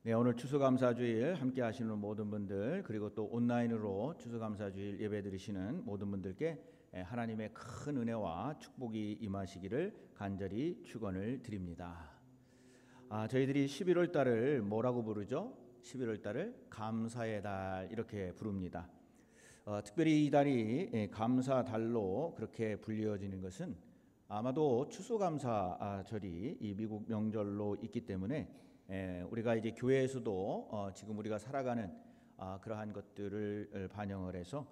네, 오늘 추수감사주일 함께 하시는 모든 분들, 그리고 또 온라인으로 추수감사주일 예배 드리시는 모든 분들께 하나님의 큰 은혜와 축복이 임하시기를 간절히 축원을 드립니다. 저희들이 11월 달을 뭐라고 부르죠? 11월 달을 감사의 달 이렇게 부릅니다. 특별히 이 달이 감사 달로 그렇게 불리어지는 것은 아마도 추수감사절이 이 미국 명절로 있기 때문에 우리가 이제 교회에서도 지금 우리가 살아가는 그러한 것들을 반영을 해서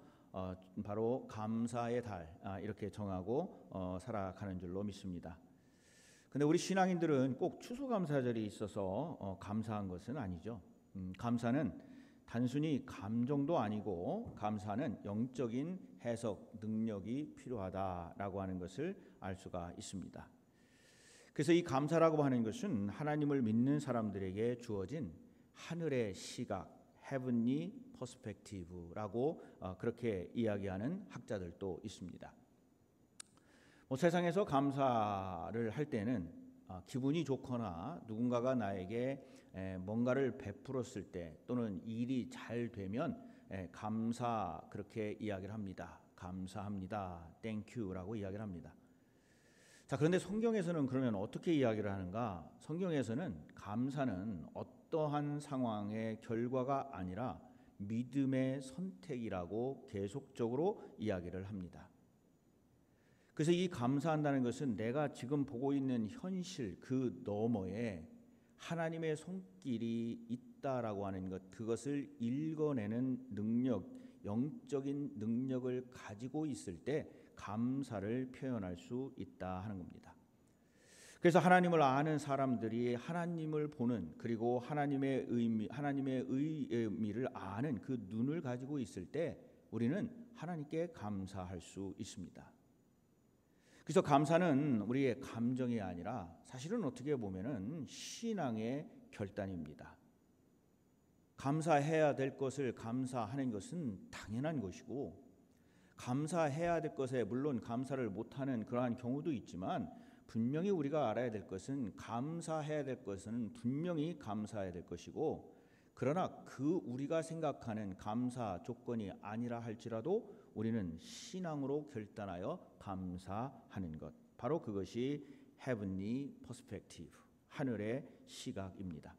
바로 감사의 달 이렇게 정하고 살아가는 줄로 믿습니다. 근데 우리 신앙인들은 꼭 추수감사절이 있어서 감사한 것은 아니죠. 감사는 단순히 감정도 아니고 감사는 영적인 해석 능력이 필요하다라고 하는 것을 알 수가 있습니다. 그래서 이 감사라고 하는 것은 하나님을 믿는 사람들에게 주어진 하늘의 시각, heavenly perspective라고 그렇게 이야기하는 학자들도 있습니다. 세상에서 감사를 할 때는 기분이 좋거나 누군가가 나에게 뭔가를 베풀었을 때 또는 일이 잘 되면 감사 그렇게 이야기를 합니다. 감사합니다. Thank you라고 이야기를 합니다. 자, 그런데 성경에서는 그러면 어떻게 이야기를 하는가? 성경에서는 감사는 어떠한 상황의 결과가 아니라 믿음의 선택이라고 계속적으로 이야기를 합니다. 그래서 이 감사한다는 것은 내가 지금 보고 있는 현실 그 너머에 하나님의 손길이 있다라고 하는 것, 그것을 읽어내는 능력, 영적인 능력을 가지고 있을 때 감사를 표현할 수 있다 하는 겁니다. 그래서 하나님을 아는 사람들이 하나님을 보는, 그리고 하나님의 의미를 아는 그 눈을 가지고 있을 때 우리는 하나님께 감사할 수 있습니다. 그래서 감사는 우리의 감정이 아니라 사실은 어떻게 보면은 신앙의 결단입니다. 감사해야 될 것을 감사하는 것은 당연한 것이고, 감사해야 될 것에 물론 감사를 못하는 그러한 경우도 있지만, 분명히 우리가 알아야 될 것은 감사해야 될 것은 분명히 감사해야 될 것이고, 그러나 그 우리가 생각하는 감사 조건이 아니라 할지라도 우리는 신앙으로 결단하여 감사하는 것, 바로 그것이 heavenly perspective, 하늘의 시각입니다.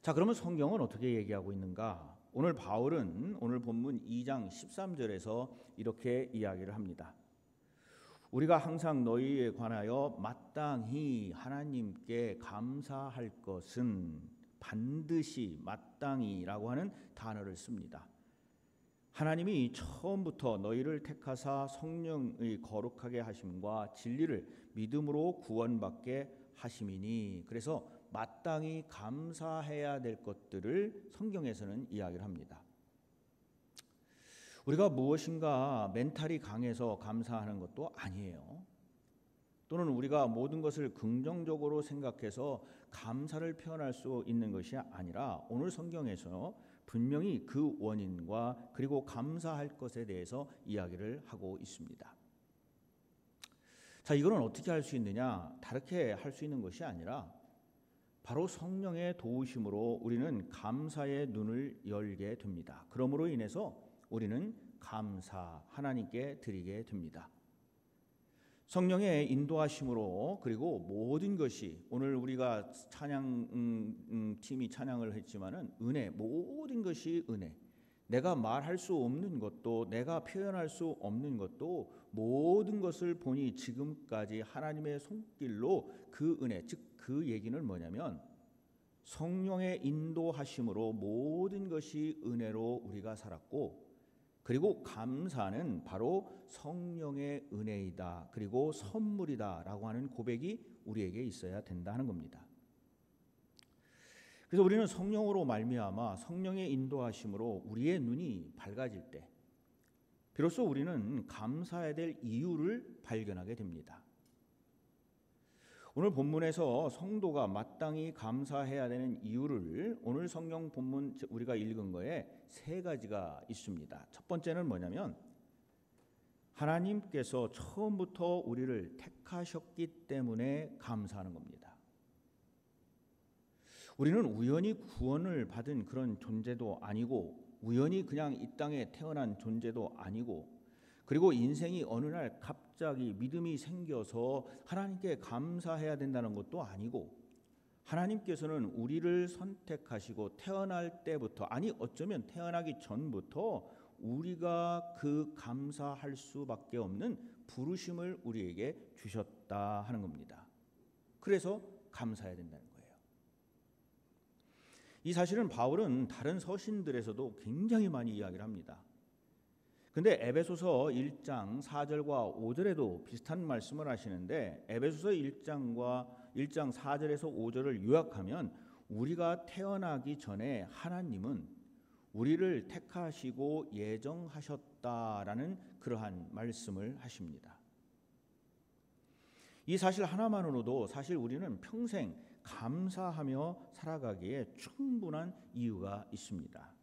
자, 그러면 성경은 어떻게 얘기하고 있는가? 오늘 바울은 오늘 본문 2장 13절에서 이렇게 이야기를 합니다. 우리가 항상 너희에 관하여 마땅히 하나님께 감사할 것은 반드시 마땅히라고 하는 단어를 씁니다. 하나님이 처음부터 너희를 택하사 성령의 거룩하게 하심과 진리를 믿음으로 구원받게 하심이니, 그래서 마땅히 감사해야 될 것들을 성경에서는 이야기를 합니다. 우리가 무엇인가 멘탈이 강해서 감사하는 것도 아니에요. 또는 우리가 모든 것을 긍정적으로 생각해서 감사를 표현할 수 있는 것이 아니라 오늘 성경에서 분명히 그 원인과 그리고 감사할 것에 대해서 이야기를 하고 있습니다. 자, 이거는 어떻게 할 수 있느냐? 다르게 할 수 있는 것이 아니라 바로 성령의 도우심으로 우리는 감사의 눈을 열게 됩니다. 그러므로 인해서 우리는 감사 하나님께 드리게 됩니다. 성령의 인도하심으로, 그리고 모든 것이 오늘 우리가 찬양 팀이 찬양을 했지만은 은혜, 모든 것이 은혜. 내가 말할 수 없는 것도 내가 표현할 수 없는 것도 모든 것을 보니 지금까지 하나님의 손길로 그 은혜, 즉 그 얘기는 뭐냐면 성령의 인도하심으로 모든 것이 은혜로 우리가 살았고, 그리고 감사는 바로 성령의 은혜이다, 그리고 선물이다라고 하는 고백이 우리에게 있어야 된다는 겁니다. 그래서 우리는 성령으로 말미암아 성령의 인도하심으로 우리의 눈이 밝아질 때 비로소 우리는 감사해야 될 이유를 발견하게 됩니다. 오늘 본문에서 성도가 마땅히 감사해야 되는 이유를 오늘 성경 본문 우리가 읽은 거에 세 가지가 있습니다. 첫 번째는 뭐냐면 하나님께서 처음부터 우리를 택하셨기 때문에 감사하는 겁니다. 우리는 우연히 구원을 받은 그런 존재도 아니고 우연히 그냥 이 땅에 태어난 존재도 아니고 그리고 인생이 어느 날 갑자기 믿음이 생겨서 하나님께 감사해야 된다는 것도 아니고 하나님께서는 우리를 선택하시고 태어날 때부터 아니 어쩌면 태어나기 전부터 우리가 그 감사할 수밖에 없는 부르심을 우리에게 주셨다 하는 겁니다. 그래서 감사해야 된다는 거예요. 이 사실은 바울은 다른 서신들에서도 굉장히 많이 이야기를 합니다. 근데 에베소서 1장 4절과 5절에도 비슷한 말씀을 하시는데 에베소서 1장 4절에서 5절을 요약하면 우리가 태어나기 전에 하나님은 우리를 택하시고 예정하셨다라는 그러한 말씀을 하십니다. 이 사실 하나만으로도 사실 우리는 평생 감사하며 살아가기에 충분한 이유가 있습니다.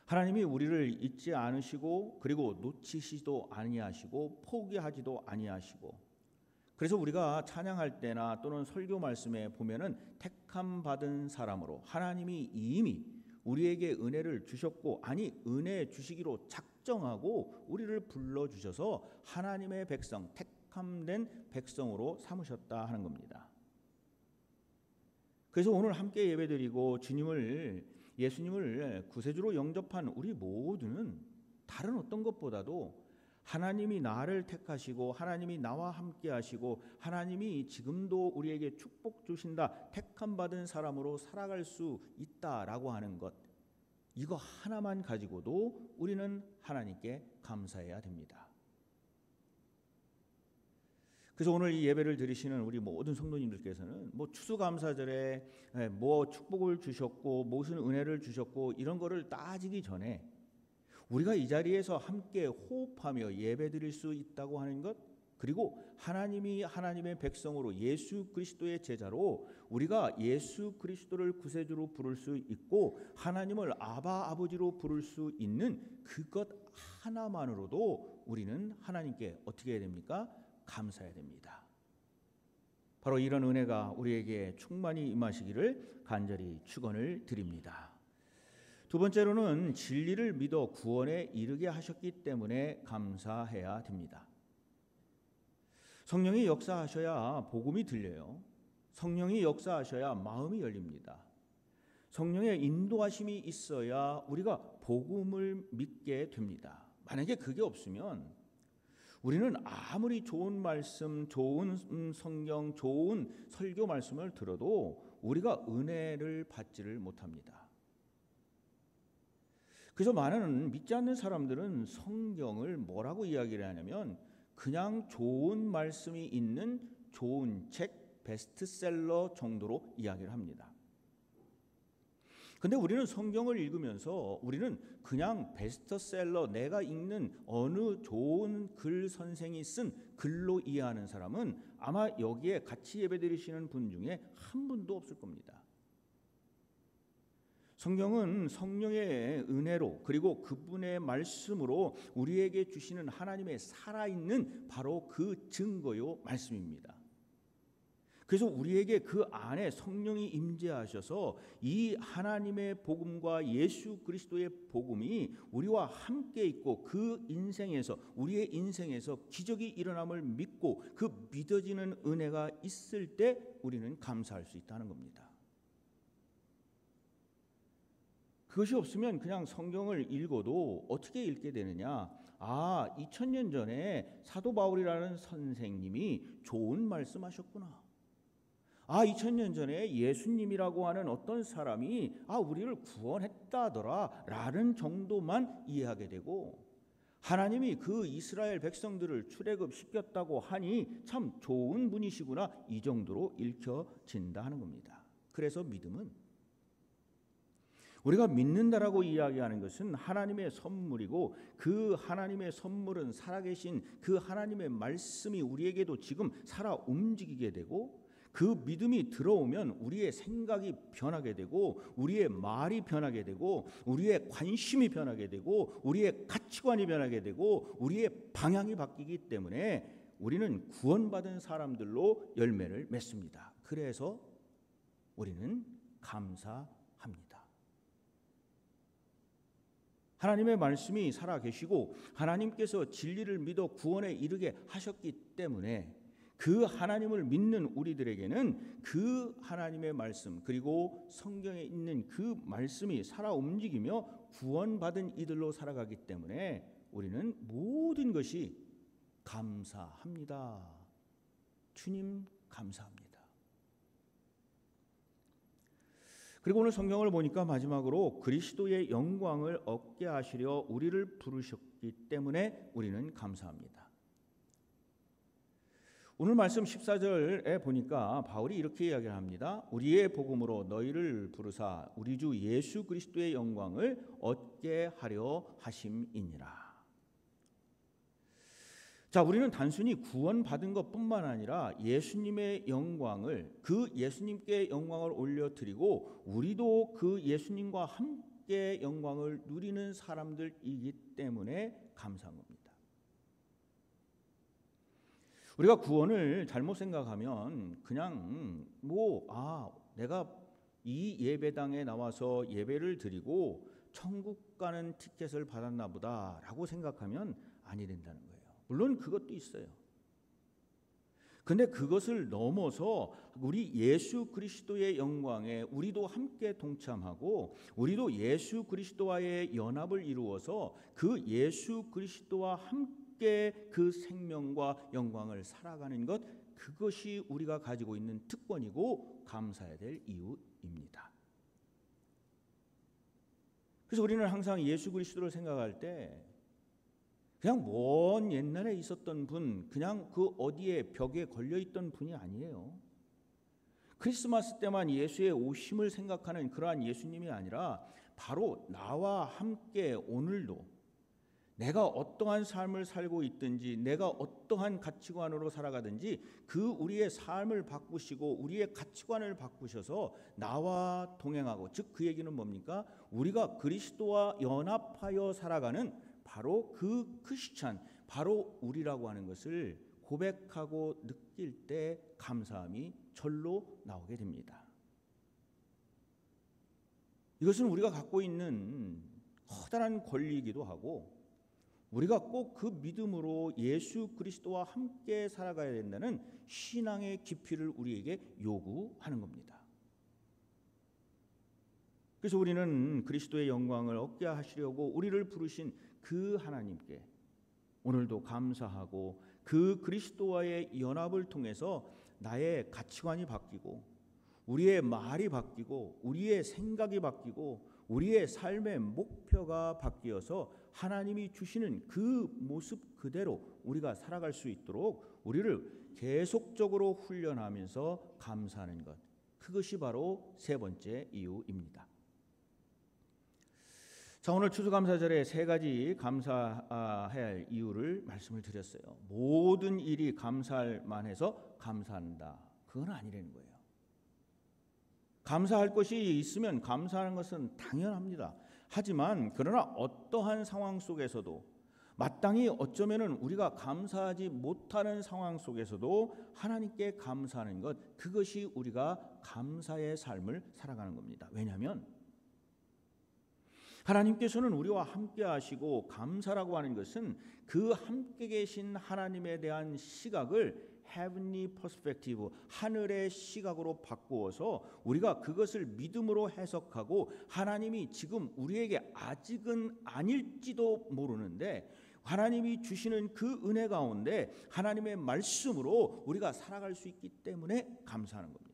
하나님이 우리를 잊지 않으시고 그리고 놓치시도 아니하시고 포기하지도 아니하시고 그래서 우리가 찬양할 때나 또는 설교 말씀에 보면은 택함 받은 사람으로 하나님이 이미 우리에게 은혜를 주셨고 아니 은혜 주시기로 작정하고 우리를 불러주셔서 하나님의 백성 택함된 백성으로 삼으셨다 하는 겁니다. 그래서 오늘 함께 예배드리고 예수님을 구세주로 영접한 우리 모두는 다른 어떤 것보다도 하나님이 나를 택하시고 하나님이 나와 함께 하시고 하나님이 지금도 우리에게 축복 주신다 택함 받은 사람으로 살아갈 수 있다라고 하는 것 이거 하나만 가지고도 우리는 하나님께 감사해야 됩니다. 그래서 오늘 이 예배를 드리시는 우리 모든 성도님들께서는 추수감사절에 축복을 주셨고 무슨 은혜를 주셨고 이런 거를 따지기 전에 우리가 이 자리에서 함께 호흡하며 예배드릴 수 있다고 하는 것 그리고 하나님이 하나님의 백성으로 예수 그리스도의 제자로 우리가 예수 그리스도를 구세주로 부를 수 있고 하나님을 아바 아버지로 부를 수 있는 그것 하나만으로도 우리는 하나님께 어떻게 해야 됩니까? 감사해야 됩니다. 바로 이런 은혜가 우리에게 충만히 임하시기를 간절히 축원을 드립니다. 두 번째로는 진리를 믿어 구원에 이르게 하셨기 때문에 감사해야 됩니다. 성령이 역사하셔야 복음이 들려요. 성령이 역사하셔야 마음이 열립니다. 성령의 인도하심이 있어야 우리가 복음을 믿게 됩니다. 만약에 그게 없으면 우리는 아무리 좋은 말씀, 좋은 성경, 좋은 설교 말씀을 들어도 우리가 은혜를 받지를 못합니다. 그래서 많은 믿지 않는 사람들은 성경을 뭐라고 이야기를 하냐면 그냥 좋은 말씀이 있는 좋은 책, 베스트셀러 정도로 이야기를 합니다. 근데 우리는 성경을 읽으면서 우리는 그냥 베스트셀러 내가 읽는 어느 좋은 글 선생이 쓴 글로 이해하는 사람은 아마 여기에 같이 예배드리시는 분 중에 한 분도 없을 겁니다. 성경은 성령의 은혜로 그리고 그분의 말씀으로 우리에게 주시는 하나님의 살아있는 바로 그 증거요 말씀입니다. 그래서 우리에게 그 안에 성령이 임재하셔서 이 하나님의 복음과 예수 그리스도의 복음이 우리와 함께 있고 그 인생에서 우리의 인생에서 기적이 일어남을 믿고 그 믿어지는 은혜가 있을 때 우리는 감사할 수 있다는 겁니다. 그것이 없으면 그냥 성경을 읽어도 어떻게 읽게 되느냐? 2000년 전에 사도 바울이라는 선생님이 좋은 말씀하셨구나. 2000년 전에 예수님이라고 하는 어떤 사람이 우리를 구원했다더라 라는 정도만 이해하게 되고 하나님이 그 이스라엘 백성들을 출애굽시켰다고 하니 참 좋은 분이시구나 이 정도로 읽혀진다 하는 겁니다. 그래서 믿음은 우리가 믿는다라고 이야기하는 것은 하나님의 선물이고 그 하나님의 선물은 살아계신 그 하나님의 말씀이 우리에게도 지금 살아 움직이게 되고 그 믿음이 들어오면 우리의 생각이 변하게 되고 우리의 말이 변하게 되고 우리의 관심이 변하게 되고 우리의 가치관이 변하게 되고 우리의 방향이 바뀌기 때문에 우리는 구원받은 사람들로 열매를 맺습니다. 그래서 우리는 감사합니다. 하나님의 말씀이 살아계시고 하나님께서 진리를 믿어 구원에 이르게 하셨기 때문에 그 하나님을 믿는 우리들에게는 그 하나님의 말씀 그리고 성경에 있는 그 말씀이 살아 움직이며 구원받은 이들로 살아가기 때문에 우리는 모든 것이 감사합니다. 주님 감사합니다. 그리고 오늘 성경을 보니까 마지막으로 그리스도의 영광을 얻게 하시려 우리를 부르셨기 때문에 우리는 감사합니다. 오늘 말씀 14절에 보니까 바울이 이렇게 이야기를 합니다. 우리의 복음으로 너희를 부르사 우리 주 예수 그리스도의 영광을 얻게 하려 하심이니라. 자, 우리는 단순히 구원받은 것뿐만 아니라 예수님의 영광을 그 예수님께 영광을 올려드리고 우리도 그 예수님과 함께 영광을 누리는 사람들이기 때문에 감사한 겁니다. 우리가 구원을 잘못 생각하면 그냥 내가 이 예배당에 나와서 예배를 드리고 천국 가는 티켓을 받았나 보다라고 생각하면 아니 된다는 거예요. 물론 그것도 있어요. 근데 그것을 넘어서 우리 예수 그리스도의 영광에 우리도 함께 동참하고 우리도 예수 그리스도와의 연합을 이루어서 그 예수 그리스도와 함께 그 생명과 영광을 살아가는 것, 그것이 우리가 가지고 있는 특권이고 감사해야 될 이유입니다. 그래서 우리는 항상 예수 그리스도를 생각할 때 그냥 먼 옛날에 있었던 분, 그냥 그 어디에 벽에 걸려있던 분이 아니에요. 크리스마스 때만 예수의 오심을 생각하는 그러한 예수님이 아니라 바로 나와 함께 오늘도 내가 어떠한 삶을 살고 있든지 내가 어떠한 가치관으로 살아가든지 그 우리의 삶을 바꾸시고 우리의 가치관을 바꾸셔서 나와 동행하고, 즉 그 얘기는 뭡니까? 우리가 그리스도와 연합하여 살아가는 바로 그 크리스찬, 바로 우리라고 하는 것을 고백하고 느낄 때 감사함이 절로 나오게 됩니다. 이것은 우리가 갖고 있는 커다란 권리이기도 하고 우리가 꼭 그 믿음으로 예수 그리스도와 함께 살아가야 된다는 신앙의 깊이를 우리에게 요구하는 겁니다. 그래서 우리는 그리스도의 영광을 얻게 하시려고 우리를 부르신 그 하나님께 오늘도 감사하고 그 그리스도와의 연합을 통해서 나의 가치관이 바뀌고 우리의 말이 바뀌고 우리의 생각이 바뀌고 우리의 삶의 목표가 바뀌어서 하나님이 주시는 그 모습 그대로 우리가 살아갈 수 있도록 우리를 계속적으로 훈련하면서 감사하는 것, 그것이 바로 세 번째 이유입니다. 자, 오늘 추수감사절에 세 가지 감사해야 할 이유를 말씀을 드렸어요. 모든 일이 감사할 만해서 감사한다, 그건 아니라는 거예요. 감사할 것이 있으면 감사하는 것은 당연합니다. 하지만 그러나 어떠한 상황 속에서도 마땅히 어쩌면은 우리가 감사하지 못하는 상황 속에서도 하나님께 감사하는 것, 그것이 우리가 감사의 삶을 살아가는 겁니다. 왜냐하면 하나님께서는 우리와 함께 하시고 감사라고 하는 것은 그 함께 계신 하나님에 대한 시각을 heavenly perspective, 하늘의 시각으로 바꾸어서 우리가 그것을 믿음으로 해석하고 하나님이 지금 우리에게 아직은 아닐지도 모르는데 하나님이 주시는 그 은혜 가운데 하나님의 말씀으로 우리가 살아갈 수 있기 때문에 감사하는 겁니다.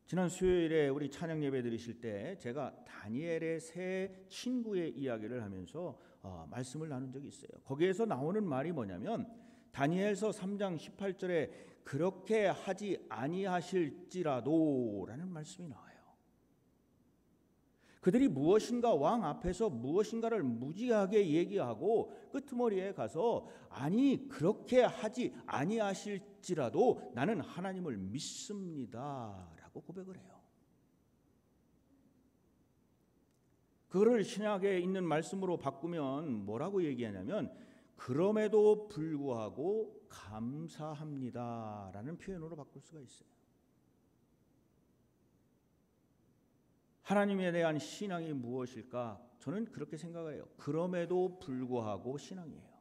지난 수요일에 우리 찬양 예배 드리실 때 제가 다니엘의 세 친구의 이야기를 하면서 말씀을 나눈 적이 있어요. 거기에서 나오는 말이 뭐냐면 다니엘서 3장 18절에 그렇게 하지 아니하실지라도 라는 말씀이 나와요. 그들이 무엇인가 왕 앞에서 무엇인가를 무지하게 얘기하고 끄트머리에 가서 아니 그렇게 하지 아니하실지라도 나는 하나님을 믿습니다 라고 고백을 해요. 그거를 신약에 있는 말씀으로 바꾸면 뭐라고 얘기하냐면 그럼에도 불구하고 감사합니다라는 표현으로 바꿀 수가 있어요. 하나님에 대한 신앙이 무엇일까? 저는 그렇게 생각해요. 그럼에도 불구하고 신앙이에요.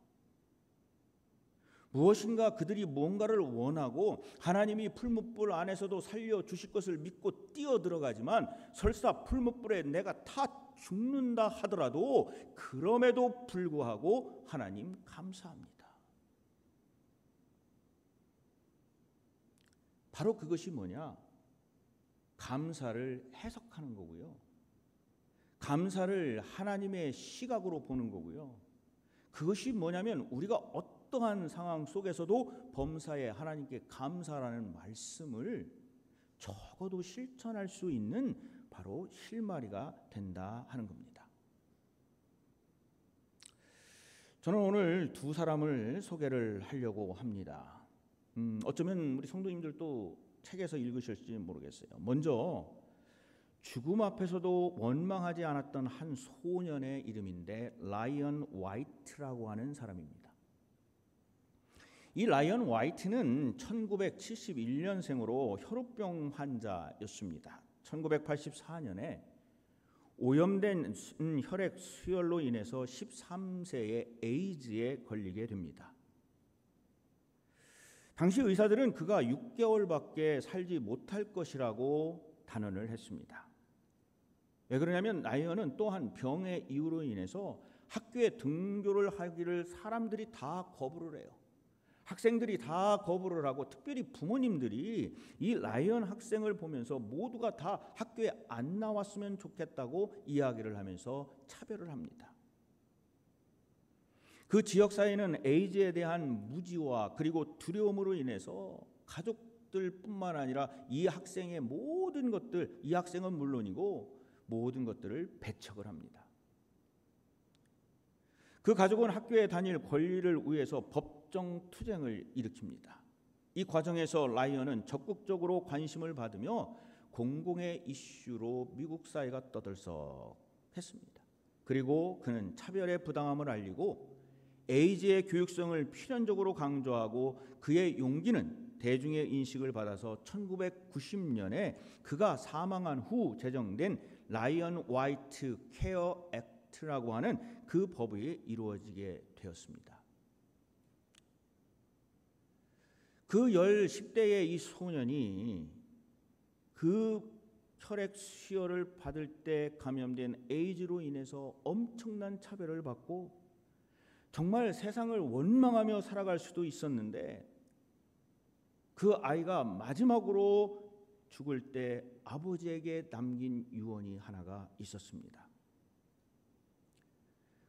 무엇인가 그들이 뭔가를 원하고 하나님이 풀무불 안에서도 살려주실 것을 믿고 뛰어들어가지만 설사 풀무불에 내가 타 죽는다 하더라도 그럼에도 불구하고 하나님 감사합니다. 바로 그것이 뭐냐? 감사를 해석하는 거고요. 감사를 하나님의 시각으로 보는 거고요. 그것이 뭐냐면 우리가 어떠한 상황 속에서도 범사에 하나님께 감사라는 말씀을 적어도 실천할 수 있는 바로 실마리가 된다 하는 겁니다. 저는 오늘 두 사람을 소개를 하려고 합니다. 어쩌면 우리 성도님들도 책에서 읽으실지 모르겠어요. 먼저 죽음 앞에서도 원망하지 않았던 한 소년의 이름인데 라이언 화이트라고 하는 사람입니다. 이 라이언 화이트는 1971년생으로 혈우병 환자였습니다. 1984년에 오염된 혈액 수혈로 인해서 13세에 에이즈에 걸리게 됩니다. 당시 의사들은 그가 6개월밖에 살지 못할 것이라고 단언을 했습니다. 왜 그러냐면 라이언은 또한 병의 이유로 인해서 학교에 등교를 하기를 사람들이 다 거부를 해요. 학생들이 다 거부를 하고 특별히 부모님들이 이 라이언 학생을 보면서 모두가 다 학교에 안 나왔으면 좋겠다고 이야기를 하면서 차별을 합니다. 그 지역 사회는 에이즈에 대한 무지와 그리고 두려움으로 인해서 가족들뿐만 아니라 이 학생의 모든 것들, 이 학생은 물론이고 모든 것들을 배척을 합니다. 그 가족은 학교에 다닐 권리를 위해서 법정 투쟁을 일으킵니다. 이 과정에서 라이언은 적극적으로 관심을 받으며 공공의 이슈로 미국 사회가 떠들썩했습니다. 그리고 그는 차별의 부당함을 알리고 에이즈의 교육성을 필연적으로 강조하고 그의 용기는 대중의 인식을 받아서 1990년에 그가 사망한 후 제정된 라이언 화이트 케어 액트라고 하는 그 법이 이루어지게 되었습니다. 그 10대의 이 소년이 그 혈액 수혈을 받을 때 감염된 에이즈로 인해서 엄청난 차별을 받고 정말 세상을 원망하며 살아갈 수도 있었는데 그 아이가 마지막으로 죽을 때 아버지에게 남긴 유언이 하나가 있었습니다.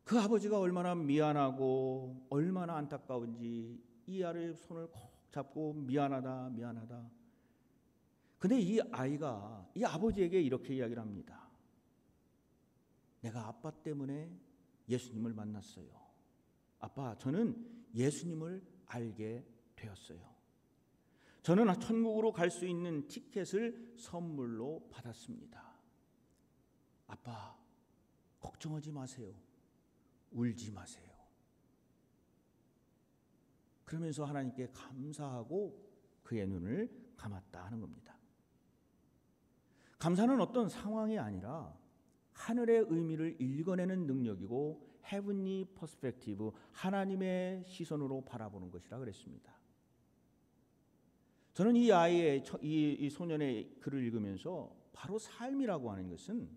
그 아버지가 얼마나 미안하고 얼마나 안타까운지 이 아이의 손을 꼭 잡고 미안하다 미안하다. 근데 이 아이가 이 아버지에게 이렇게 이야기를 합니다. 내가 아빠 때문에 예수님을 만났어요. 아빠, 저는 예수님을 알게 되었어요. 저는 천국으로 갈 수 있는 티켓을 선물로 받았습니다. 아빠, 걱정하지 마세요. 울지 마세요. 그러면서 하나님께 감사하고 그의 눈을 감았다 하는 겁니다. 감사는 어떤 상황이 아니라 하늘의 의미를 읽어내는 능력이고 헤븐리 퍼스펙티브, 하나님의 시선으로 바라보는 것이라 그랬습니다. 저는 이 아이의 이 소년의 글을 읽으면서 바로 삶이라고 하는 것은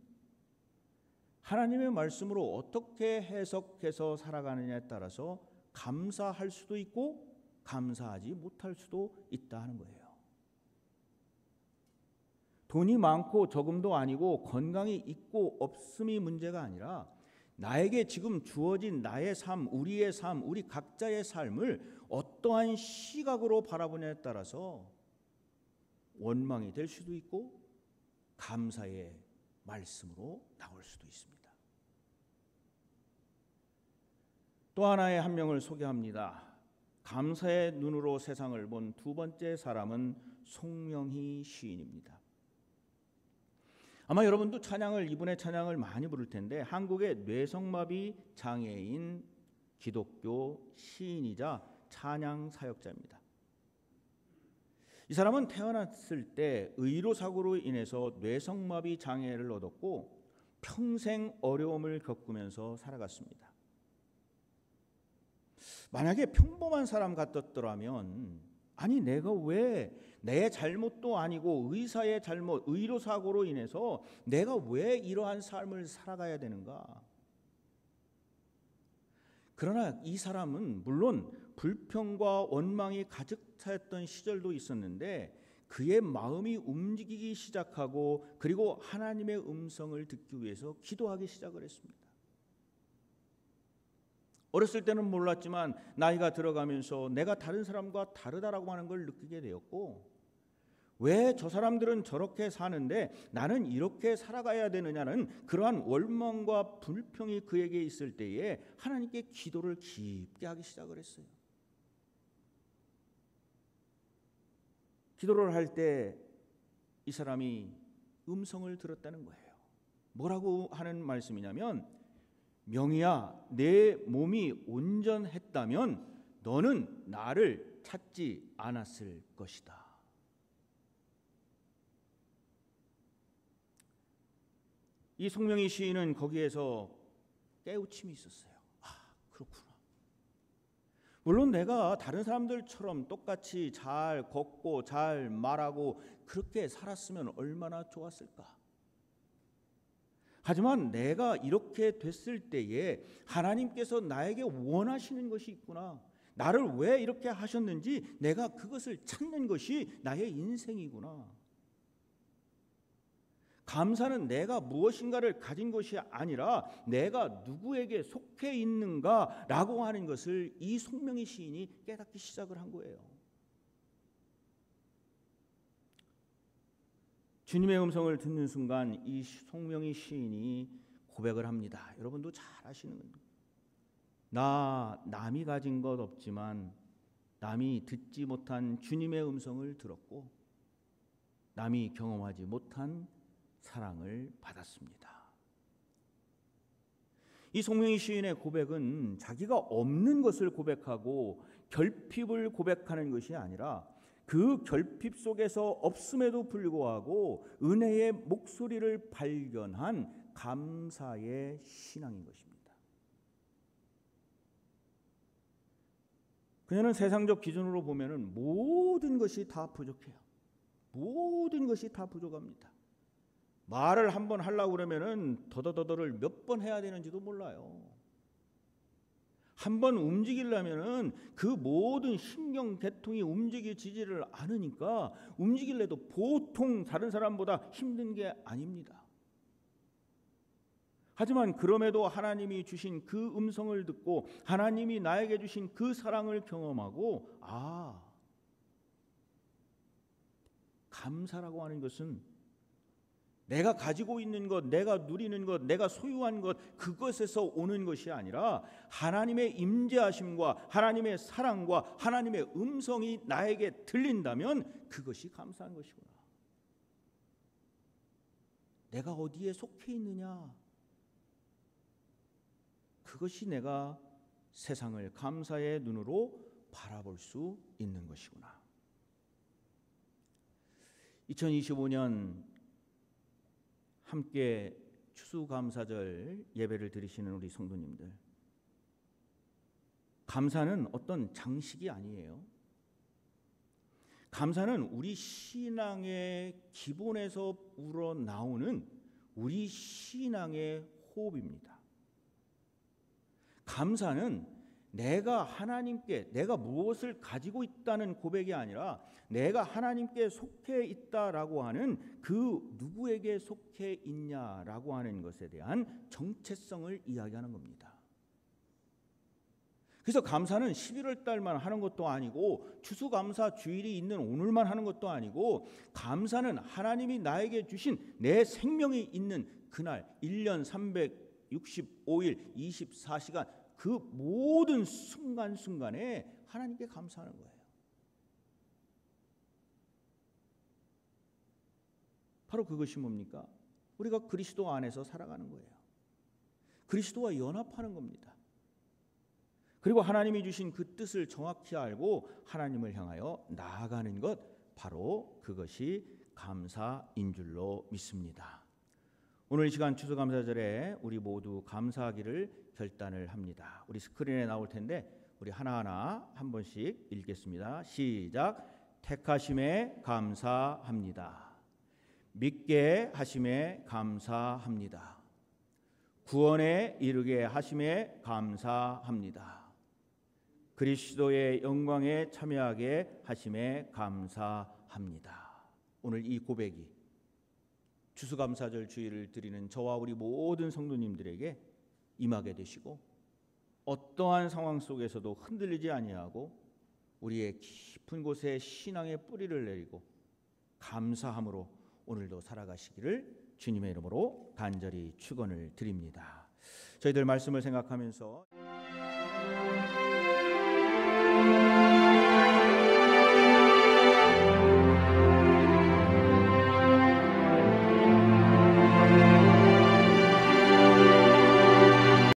하나님의 말씀으로 어떻게 해석해서 살아가느냐에 따라서 감사할 수도 있고 감사하지 못할 수도 있다 하는 거예요. 돈이 많고 적음도 아니고 건강이 있고 없음이 문제가 아니라 나에게 지금 주어진 나의 삶, 우리의 삶, 우리 각자의 삶을 어떠한 시각으로 바라보냐에 따라서 원망이 될 수도 있고 감사의 말씀으로 나올 수도 있습니다. 또 하나의 한 명을 소개합니다. 감사의 눈으로 세상을 본 두 번째 사람은 송명희 시인입니다. 아마 여러분도 이분의 찬양을 많이 부를 텐데 한국의 뇌성마비 장애인 기독교 시인이자 찬양 사역자입니다. 이 사람은 태어났을 때 의로사고로 인해서 뇌성마비 장애를 얻었고 평생 어려움을 겪으면서 살아갔습니다. 만약에 평범한 사람 같았더라면 아니 내가 왜 내 잘못도 아니고 의사의 잘못, 의료사고로 인해서 내가 왜 이러한 삶을 살아가야 되는가? 그러나 이 사람은 물론 불평과 원망이 가득 차였던 시절도 있었는데 그의 마음이 움직이기 시작하고 그리고 하나님의 음성을 듣기 위해서 기도하기 시작을 했습니다. 어렸을 때는 몰랐지만 나이가 들어가면서 내가 다른 사람과 다르다라고 하는 걸 느끼게 되었고 왜 저 사람들은 저렇게 사는데 나는 이렇게 살아가야 되느냐는 그러한 원망과 불평이 그에게 있을 때에 하나님께 기도를 깊게 하기 시작을 했어요. 기도를 할 때 이 사람이 음성을 들었다는 거예요. 뭐라고 하는 말씀이냐면 명희야 내 몸이 온전했다면 너는 나를 찾지 않았을 것이다. 이 송명희 시인은 거기에서 깨우침이 있었어요. 아, 그렇구나. 물론 내가 다른 사람들처럼 똑같이 잘 걷고 잘 말하고 그렇게 살았으면 얼마나 좋았을까. 하지만 내가 이렇게 됐을 때에 하나님께서 나에게 원하시는 것이 있구나. 나를 왜 이렇게 하셨는지 내가 그것을 찾는 것이 나의 인생이구나. 감사는 내가 무엇인가를 가진 것이 아니라 내가 누구에게 속해 있는가라고 하는 것을 이 송명희 시인이 깨닫기 시작을 한 거예요. 주님의 음성을 듣는 순간 이 송명희 시인이 고백을 합니다. 여러분도 잘 아시는 겁니다. 나 남이 가진 것 없지만 남이 듣지 못한 주님의 음성을 들었고 남이 경험하지 못한 사랑을 받았습니다. 이 송명희 시인의 고백은 자기가 없는 것을 고백하고 결핍을 고백하는 것이 아니라 그 결핍 속에서 없음에도 불구하고 은혜의 목소리를 발견한 감사의 신앙인 것입니다. 그녀는 세상적 기준으로 보면은 모든 것이 다 부족해요. 모든 것이 다 부족합니다. 말을 한번 하려고 그러면은 더더더더를 몇 번 해야 되는지도 몰라요. 한번 움직이려면은 그 모든 신경 계통이 움직이지를 않으니까 움직일래도 보통 다른 사람보다 힘든 게 아닙니다. 하지만 그럼에도 하나님이 주신 그 음성을 듣고 하나님이 나에게 주신 그 사랑을 경험하고 감사라고 하는 것은 내가 가지고 있는 것, 내가 누리는 것, 내가 소유한 것 그것에서 오는 것이 아니라 하나님의 임재하심과 하나님의 사랑과 하나님의 음성이 나에게 들린다면 그것이 감사한 것이구나. 내가 어디에 속해 있느냐? 그것이 내가 세상을 감사의 눈으로 바라볼 수 있는 것이구나. 2025년 함께 추수감사절 예배를 드리시는 우리 성도님들, 감사는 어떤 장식이 아니에요. 감사는 우리 신앙의 기본에서 우러나오는 우리 신앙의 호흡입니다. 감사는 내가 하나님께 내가 무엇을 가지고 있다는 고백이 아니라 내가 하나님께 속해 있다라고 하는 그 누구에게 속해 있냐라고 하는 것에 대한 정체성을 이야기하는 겁니다. 그래서 감사는 11월 달만 하는 것도 아니고 추수감사 주일이 있는 오늘만 하는 것도 아니고 감사는 하나님이 나에게 주신 내 생명이 있는 그날 1년 365일 24시간 그 모든 순간순간에 하나님께 감사하는 거예요. 바로 그것이 뭡니까? 우리가 그리스도 안에서 살아가는 거예요. 그리스도와 연합하는 겁니다. 그리고 하나님이 주신 그 뜻을 정확히 알고 하나님을 향하여 나아가는 것, 바로 그것이 감사인 줄로 믿습니다. 오늘 이 시간 추수감사절에 우리 모두 감사하기를 결단을 합니다. 우리 스크린에 나올 텐데 우리 하나하나 한 번씩 읽겠습니다. 시작. 택하심에 감사합니다. 믿게 하심에 감사합니다. 구원에 이르게 하심에 감사합니다. 그리스도의 영광에 참여하게 하심에 감사합니다. 오늘 이 고백이 추수감사절 주일을 드리는 저와 우리 모든 성도님들에게 임하게 되시고 어떠한 상황 속에서도 흔들리지 아니하고 우리의 깊은 곳에 신앙의 뿌리를 내리고 감사함으로 오늘도 살아가시기를 주님의 이름으로 간절히 축원을 드립니다. 저희들 말씀을 생각하면서